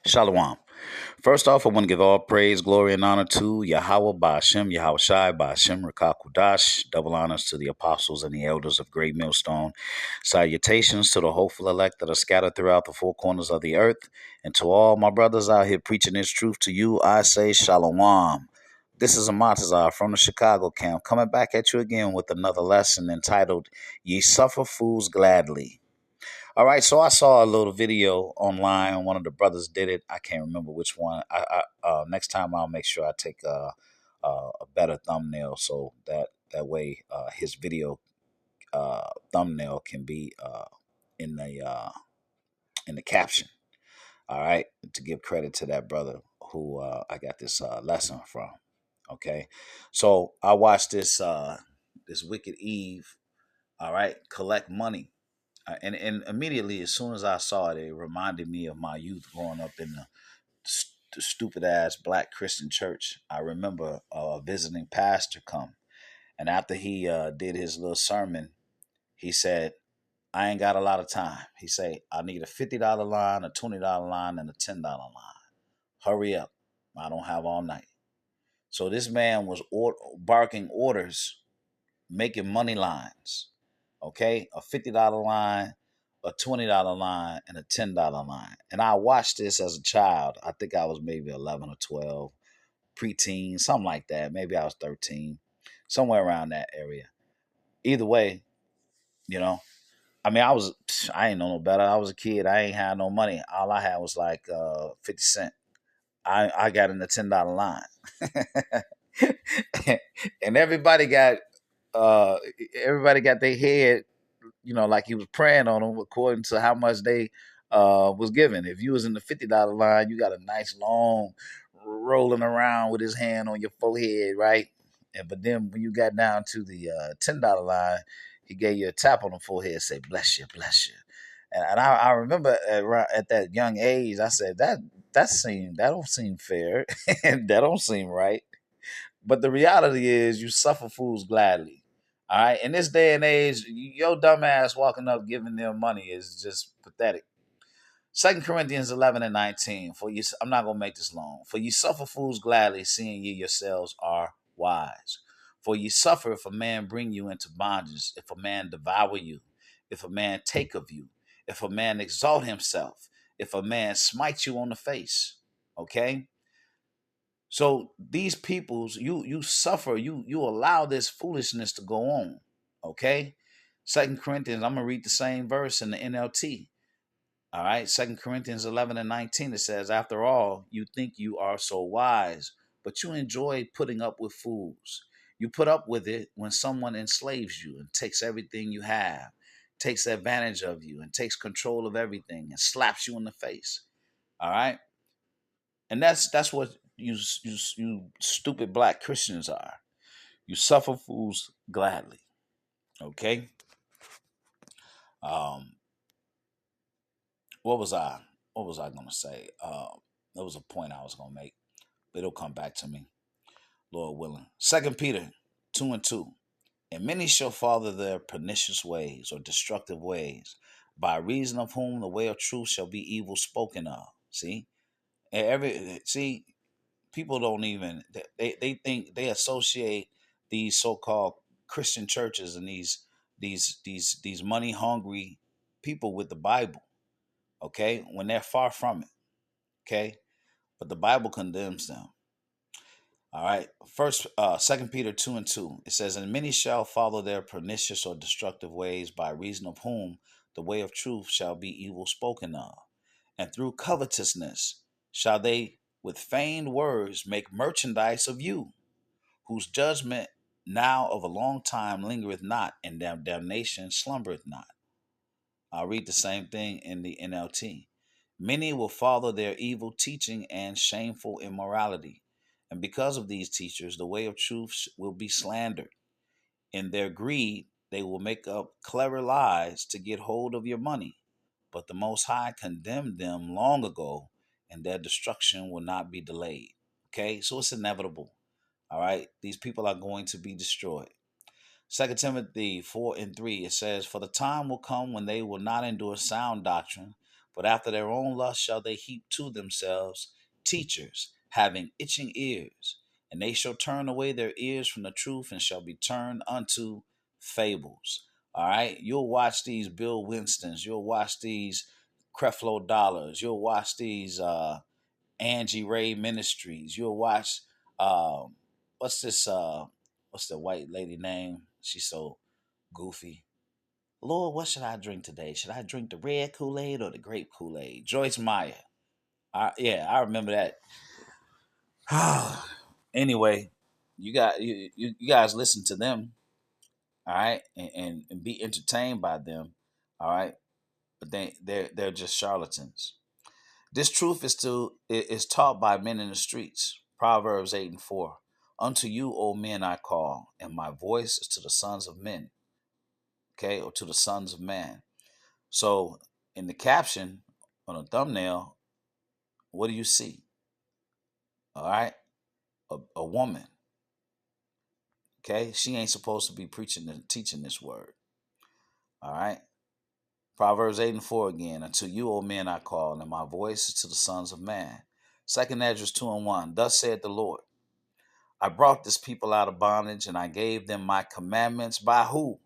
Shalom. First off, I want to give all praise, glory, and honor to Yahweh Ba'ashem, Yahweh Shai, Ba'ashem, Rakakudash. Double honors to the apostles and the elders of Great Millstone. Salutations to the hopeful elect that are scattered throughout the four corners of the earth. And to all my brothers out here preaching this truth to you, I say Shalom. This is Amatazar from the Chicago camp, coming back at you again with another lesson entitled, Ye Suffer Fools Gladly. All right, so I saw a little video online. One of the brothers did it. I can't remember which one. Next time I'll make sure I take a better thumbnail so that way his video thumbnail can be in the caption. All right, to give credit to that brother who I got this lesson from. Okay, so I watched this Wicked Eve. All right, collect money. And immediately, as soon as I saw it, it reminded me of my youth growing up in the stupid ass black Christian church. I remember a visiting pastor come, and after he did his little sermon, he said, "I ain't got a lot of time." He said, "I need a $50 line, a $20 line, and a $10 line. Hurry up! I don't have all night." So this man was barking orders, making money lines. Okay, a $50 line, a $20 line, and a $10 line. And I watched this as a child. I think I was maybe 11 or 12, preteen, something like that. Maybe I was 13, somewhere around that area. Either way, you know, I mean, I ain't know no better. I was a kid. I ain't had no money. All I had was like 50 cents. I got in the $10 line. And uh, everybody got their head, like he was praying on them according to how much they was given. If you was in the $50 line, you got a nice long rolling around with his hand on your forehead, right? But then when you got down to the $10 line, he gave you a tap on the forehead, say bless you, bless you. And I remember at that young age, I said that don't seem fair, and that don't seem right. But the reality is, you suffer fools gladly. All right. In this day and age, your dumb ass walking up giving them money is just pathetic. 2 Corinthians 11 and 19. For you, I'm not gonna make this long. For you suffer fools gladly, seeing ye yourselves are wise. For ye suffer if a man bring you into bondage, if a man devour you, if a man take of you, if a man exalt himself, if a man smite you on the face. Okay. So these peoples, you suffer, you allow this foolishness to go on. Okay? 2 Corinthians, I'm gonna read the same verse in the NLT. All right, 2 Corinthians 11 and 19, it says, after all, you think you are so wise, but you enjoy putting up with fools. You put up with it when someone enslaves you and takes everything you have, takes advantage of you, and takes control of everything and slaps you in the face. All right? And that's what you stupid black Christians are. You suffer fools gladly. Okay. Um, what was I? What was I gonna say? There was a point I was gonna make, but it'll come back to me, Lord willing. 2 Peter 2:2. And many shall follow their pernicious ways or destructive ways, by reason of whom the way of truth shall be evil spoken of. See, see, people don't even they think they associate these so-called Christian churches and these money hungry people with the Bible, okay, when they're far from it. Okay, but the Bible condemns them. All right, first 2 Peter 2:2, it says, and many shall follow their pernicious or destructive ways, by reason of whom the way of truth shall be evil spoken of, and through covetousness shall they with feigned words make merchandise of you, whose judgment now of a long time lingereth not, and their damnation slumbereth not. I'll read the same thing in the NLT. Many will follow their evil teaching and shameful immorality, and because of these teachers, the way of truth will be slandered. In their greed, they will make up clever lies to get hold of your money. But the Most High condemned them long ago, and their destruction will not be delayed. Okay, so it's inevitable. All right, these people are going to be destroyed. 2 Timothy 4:3, it says, for the time will come when they will not endure sound doctrine, But after their own lust shall they heap to themselves teachers, having itching ears. And they shall turn away their ears from the truth and shall be turned unto fables. All right. You'll watch these Bill Winstons. You'll watch these Creflo Dollars. You'll watch these Angie Ray Ministries. You'll watch what's this what's the white lady name? She's so goofy. Lord, what should I drink today? Should I drink the red Kool-Aid or the grape Kool-Aid? Joyce Meyer. Yeah, I remember that. Anyway, you guys listen to them, all right, and be entertained by them, all right. But they're just charlatans. This truth is taught by men in the streets. Proverbs 8:4. Unto you, O men, I call, and my voice is to the sons of men. Okay, or to the sons of man. So in the caption on a thumbnail, what do you see? All right, a woman. Okay, she ain't supposed to be preaching and teaching this word. All right. Proverbs 8:4 again. Unto you, O men, I call, and my voice is to the sons of man. Second Ezra 2:1. Thus saith the Lord, I brought this people out of bondage, and I gave them my commandments by who?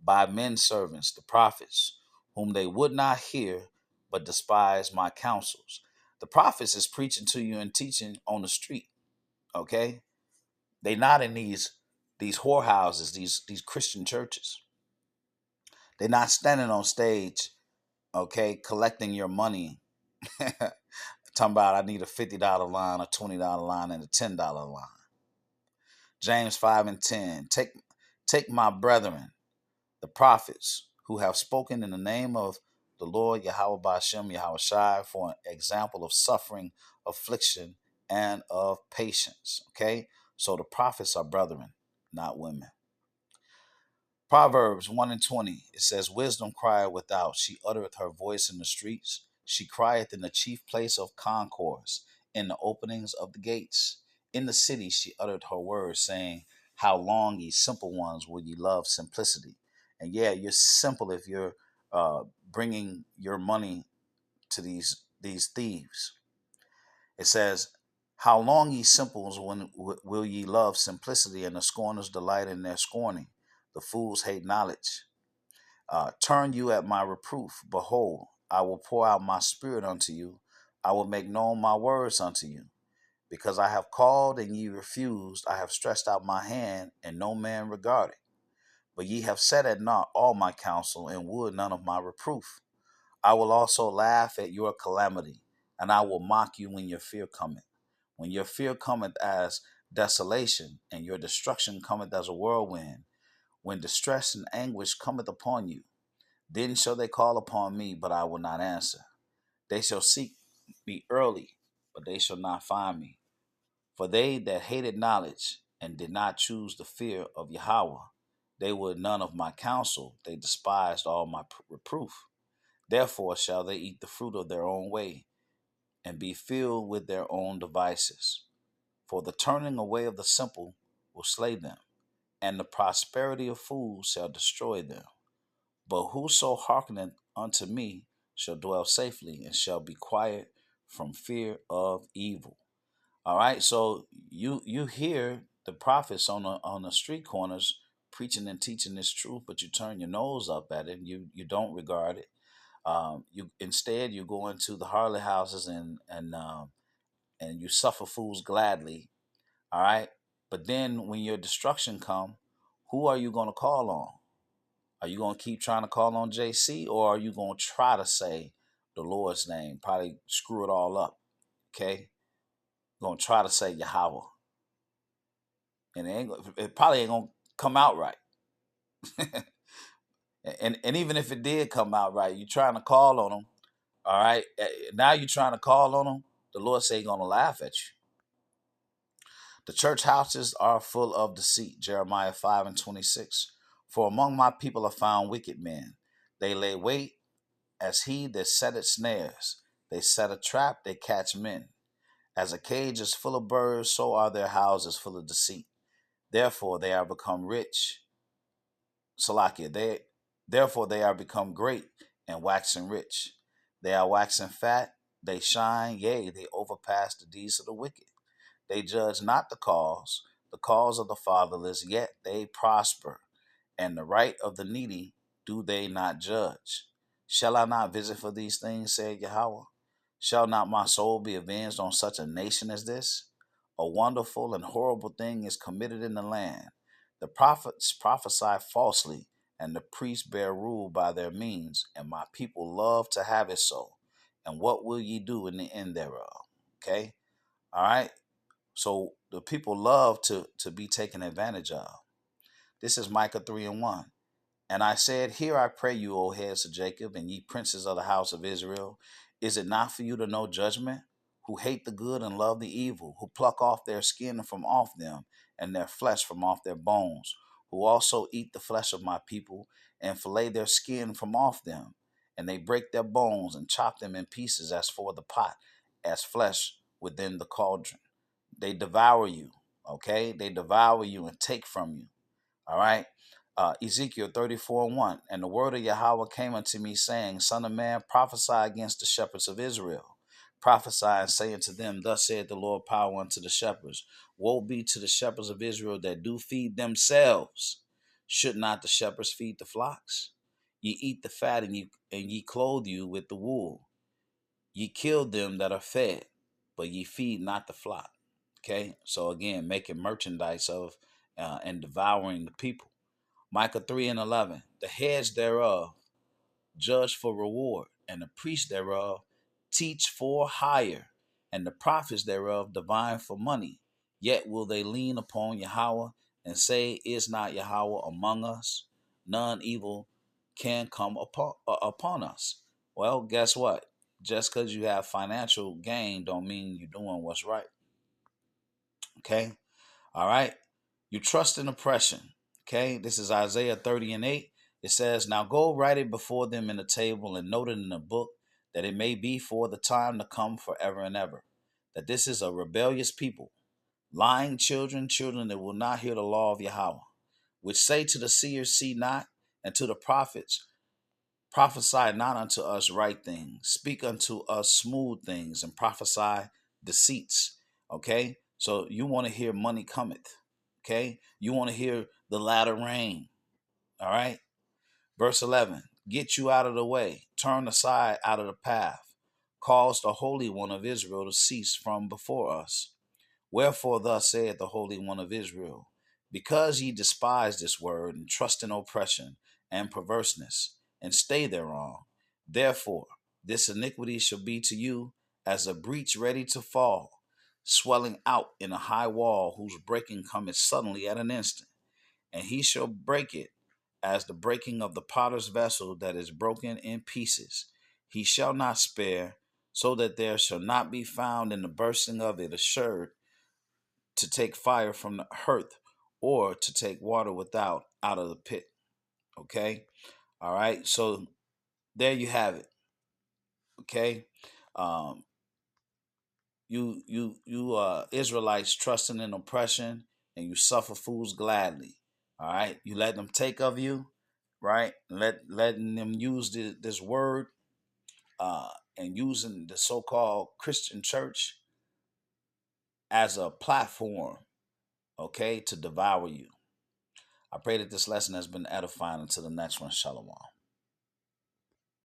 By men servants, the prophets, whom they would not hear, but despised my counsels. The prophets is preaching to you and teaching on the street. Okay? They not in these whorehouses, these Christian churches. They're not standing on stage, okay, collecting your money. Talking about I need a $50 line, a $20 line, and a $10 line. James 5:10. Take my brethren, the prophets, who have spoken in the name of the Lord Yahweh Bashem Yahweh Shai for an example of suffering, affliction, and of patience. Okay? So the prophets are brethren, not women. Proverbs 1:20. It says, Wisdom crieth without, she uttereth her voice in the streets. She crieth in the chief place of concourse, in the openings of the gates. In the city she uttered her words, saying, How long, ye simple ones, will ye love simplicity? And yeah, you're simple if you're bringing your money to these thieves. It says, How long, ye simples, will ye love simplicity, and the scorners delight in their scorning? The fools hate knowledge. Turn you at my reproof. Behold, I will pour out my spirit unto you. I will make known my words unto you. Because I have called and ye refused, I have stretched out my hand, and no man regarded. But ye have set at naught all my counsel, and would none of my reproof. I will also laugh at your calamity, and I will mock you when your fear cometh. When your fear cometh as desolation, and your destruction cometh as a whirlwind, when distress and anguish cometh upon you, then shall they call upon me, but I will not answer. They shall seek me early, but they shall not find me. For they that hated knowledge and did not choose the fear of Yahweh, they would none of my counsel, they despised all my reproof. Therefore shall they eat the fruit of their own way, and be filled with their own devices. For the turning away of the simple will slay them, and the prosperity of fools shall destroy them. But whoso hearkeneth unto me shall dwell safely, and shall be quiet from fear of evil. All right, so you hear the prophets on the street corners preaching and teaching this truth, but you turn your nose up at it, and you don't regard it. You instead you go into the harlot houses and you suffer fools gladly. All right, but then when your destruction come, who are you going to call on? Are you going to keep trying to call on JC, or are you going to try to say the Lord's name? Probably screw it all up. Okay, going to try to say Yahweh, and it probably ain't going to come out right. and even if it did come out right, you're trying to call on him. All right, now you're trying to call on him. The Lord say He's going to laugh at you. The church houses are full of deceit. Jeremiah 5:26. For among my people are found wicked men. They lay wait as he that setteth snares. They set a trap, they catch men. As a cage is full of birds, so are their houses full of deceit. Therefore they are become rich. Salakia, therefore they are become great and waxen rich. They are waxing fat, they shine, yea, they overpass the deeds of the wicked. They judge not the cause of the fatherless, yet they prosper, and the right of the needy do they not judge. Shall I not visit for these things, said Yahweh? Shall not my soul be avenged on such a nation as this? A wonderful and horrible thing is committed in the land. The prophets prophesy falsely, and the priests bear rule by their means, and my people love to have it so. And what will ye do in the end thereof? Okay? All right. So the people love to be taken advantage of. This is Micah 3 and 1. And I said, Hear I pray you, O heads of Jacob, and ye princes of the house of Israel. Is it not for you to know judgment? Who hate the good and love the evil, who pluck off their skin from off them, and their flesh from off their bones, who also eat the flesh of my people, and fillet their skin from off them, and they break their bones and chop them in pieces as for the pot, as flesh within the cauldron. They devour you, okay? They devour you and take from you, all right? Ezekiel 34 and 1. And the word of Yahweh came unto me, saying, Son of man, prophesy against the shepherds of Israel. Prophesy and say unto them, Thus saith the Lord power unto the shepherds. Woe be to the shepherds of Israel that do feed themselves. Should not the shepherds feed the flocks? Ye eat the fat, and ye clothe you with the wool. Ye kill them that are fed, but ye feed not the flock. Okay, so again, making merchandise of and devouring the people. Micah 3 and 11. The heads thereof judge for reward, and the priests thereof teach for hire, and the prophets thereof divine for money. Yet will they lean upon Yahweh and say, Is not Yahweh among us? None evil can come upon us. Well, guess what? Just because you have financial gain don't mean you're doing what's right. Okay? All right? You trust in oppression. Okay? This is Isaiah 30 and 8. It says, Now go write it before them in the table and note it in the book, that it may be for the time to come forever and ever. That this is a rebellious people, lying children, children that will not hear the law of Yahweh, which say to the seers, See not, and to the prophets, Prophesy not unto us right things, speak unto us smooth things, and prophesy deceits. Okay? So you want to hear money cometh. Okay? You want to hear the latter rain. All right? Verse 11. Get you out of the way. Turn aside out of the path. Cause the Holy One of Israel to cease from before us. Wherefore thus saith the Holy One of Israel, Because ye despise this word, and trust in oppression and perverseness, and stay thereon, therefore this iniquity shall be to you as a breach ready to fall, swelling out in a high wall, whose breaking cometh suddenly at an instant. And he shall break it as the breaking of the potter's vessel that is broken in pieces. He shall not spare, so that there shall not be found in the bursting of it assured to take fire from the hearth, or to take water without out of the pit. Okay? All right. So there you have it. Okay? Um, you Israelites trusting in oppression, and you suffer fools gladly. All right? You let them take of you, right? Letting them use this word, and using the so-called Christian church as a platform, okay, to devour you. I pray that this lesson has been edifying. Until the next one, Shalom.